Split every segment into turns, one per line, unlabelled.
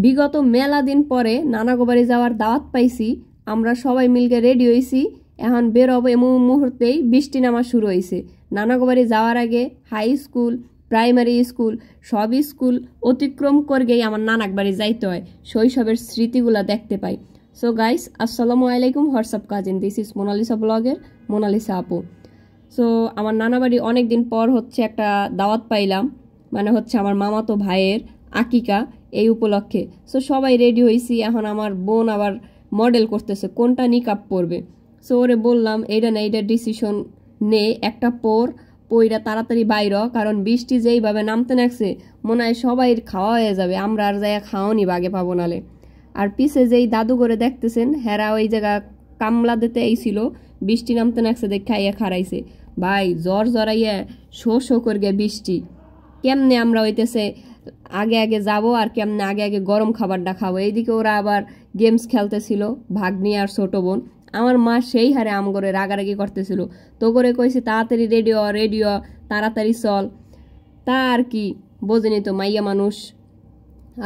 বিগত মেলা দিন পরে নানাগো বাড়ি যাওয়ার দাওয়াত পাইছি। আমরা সবাই মিলকে রেডি হইছি, এখন বের হবো। এমন মুহূর্তেই বৃষ্টি নামা শুরু হয়েছে। নানাগো বাড়ি যাওয়ার আগে হাই স্কুল, প্রাইমারি স্কুল, সব স্কুল অতিক্রম করগেই আমার নানাক বাড়ি যাইতে হয়, শৈশবের স্মৃতিগুলা দেখতে পাই। সো গাইস, আসসালামু আলাইকুম, what's up cousin, this is Monalisa ব্লগের মোনালিসা আপু। সো আমার নানা বাড়ি অনেক দিন পর হচ্ছে একটা দাওয়াত পাইলাম, মানে হচ্ছে আমার মামাতো ভাইয়ের আকিকা, এই উপলক্ষে। সো সবাই রেডি হয়েছি। এখন আমার বোন আবার মডেল করতেছে কোনটা নিকাব পরবে। সো ওরে বললাম এইটা না, এইটা ডিসিশন নে, একটা পইরা তাড়াতাড়ি বাইর, কারণ বৃষ্টি যেইভাবে নামতে নাকছে মনে হয় সবাই খাওয়া হয়ে যাবে, আমরা আর যাইয়া খাওয়ানি বাগে পাবো নালে। আর পিছে যেই দাদু করে দেখতেছেন হেরা ওই জায়গা কামলা দিতে এইছিল, বৃষ্টি নামতে নাকছে দেখ খাইয়া খারাইছে। ভাই জ্বর জড়াইয়া শো করে বৃষ্টি, কেমনে আমরা হইতেছে আগে আগে যাব আর কেমনে আগে আগে গরম খাবারটা খাবো। এইদিকে ওরা আবার গেমস খেলতেছিল, ভাগ্নি আর ছোট বোন। আমার মা সেই হারে আম করে রাগারাগি করতেছিল, তো করে কইছে তাড়াতাড়ি রেডিও তাড়াতাড়ি চল। তা আর কি, বোঝেনি তো মাইয়া মানুষ।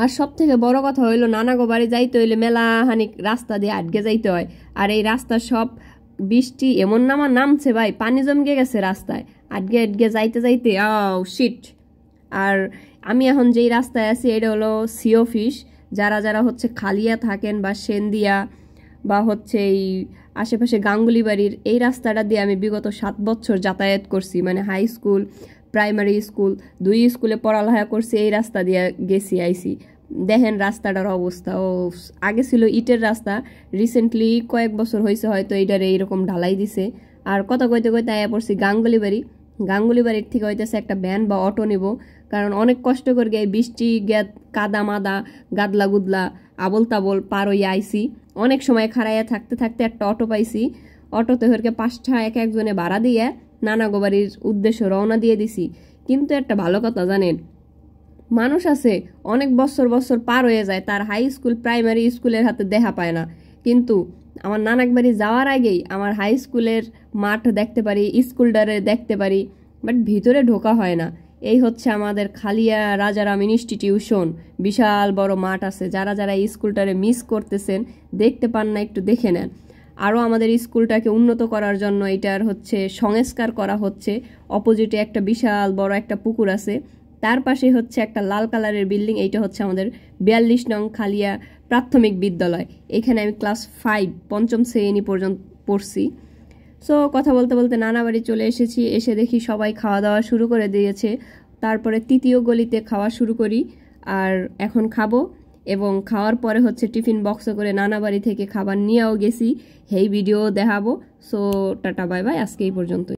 আর সব থেকে বড় কথা হইলো নানাগো বাড়ি যাইতে হইলে মেলা হানি রাস্তা দিয়ে আটকে যাইতে হয়। আর এই রাস্তা সব বৃষ্টি এমন নামছে ভাই, পানি জমকে গেছে রাস্তায়, আটকে যাইতে যাইতে শিট। আর আমি এখন যেই রাস্তায় আছি এটা হলো সি অফিস। যারা হচ্ছে খালিয়া থাকেন বা সেন্দিয়া বা হচ্ছে এই আশেপাশে গাঙ্গুলি বাড়ির এই রাস্তাটা দিয়ে আমি বিগত 7 বছর যাতায়াত করছি, মানে হাই স্কুল, প্রাইমারি স্কুল, 2 স্কুলে পড়ালেখা করছি, এই রাস্তা দিয়ে গেছি আইছি। দেখেন রাস্তাটার অবস্থা, ও আগে ছিল ইটের রাস্তা, রিসেন্টলি কয়েক বছর হয়েছে হয়তো এইটার এইরকম ঢালাই দিছে। আর কথা কইতে আয়া পড়ছি গাঙ্গুলি বাড়ির থেকে হইতেছে একটা ভ্যান বা অটো নিব, কারণ অনেক কষ্ট করে গিয়ে বৃষ্টি কাদা মাদা গাদলা গুদলা আবল তাবল পার হইয়া আইছি। অনেক সময় খাড়াইয়া থাকতে থাকতে একটা অটো পাইছি, অটোতে হরকে 5 টাকা একজনে ভাড়া দিয়ে নানাগো বাড়ির উদ্দেশ্যে রওনা দিয়ে দিছি। কিন্তু একটা ভালো কথা জানেন, মানুষ আছে অনেক বছর পার হয়ে যায়, তার হাই স্কুল প্রাইমারি স্কুলের হাতে দেখা পায় না, কিন্তু আমার নানাক বাড়ি যাওয়ার আগেই আমার হাই স্কুলের মাঠ দেখতে পারি, স্কুলটারে দেখতে পারি, বাট ভিতরে ঢোকা হয় না। এই হচ্ছে আমাদের খালিয়া রাজারাম ইনস্টিটিউশন, বিশাল বড় মাঠ আছে। যারা এই স্কুলটারে মিস করতেছেন, দেখতে পান না, একটু দেখে নেন। আরও আমাদের স্কুলটাকে উন্নত করার জন্য এটার হচ্ছে সংস্কার করা হচ্ছে। অপোজিটে একটা বিশাল বড় একটা পুকুর আছে, তার পাশে হচ্ছে একটা লাল কালারের বিল্ডিং, এইটা হচ্ছে আমাদের 42 নং খালিয়া প্রাথমিক বিদ্যালয়। এখানে আমি ক্লাস 5 পঞ্চম শ্রেণী পর্যন্ত পড়ছি। সো কথা বলতে বলতে নানা বাড়ি চলে এসেছি, এসে দেখি সবাই খাওয়া দাওয়া শুরু করে দিয়েছে। তারপরে তৃতীয় গলিতে খাওয়া শুরু করি, আর এখন খাবো। এবং খাওয়ার পরে হচ্ছে টিফিন বক্সে করে নানা বাড়ি থেকে খাবার নিয়েও গেছি, এই ভিডিও দেখাবো। সো টাটা বাই বাই, আজকে এই পর্যন্ত।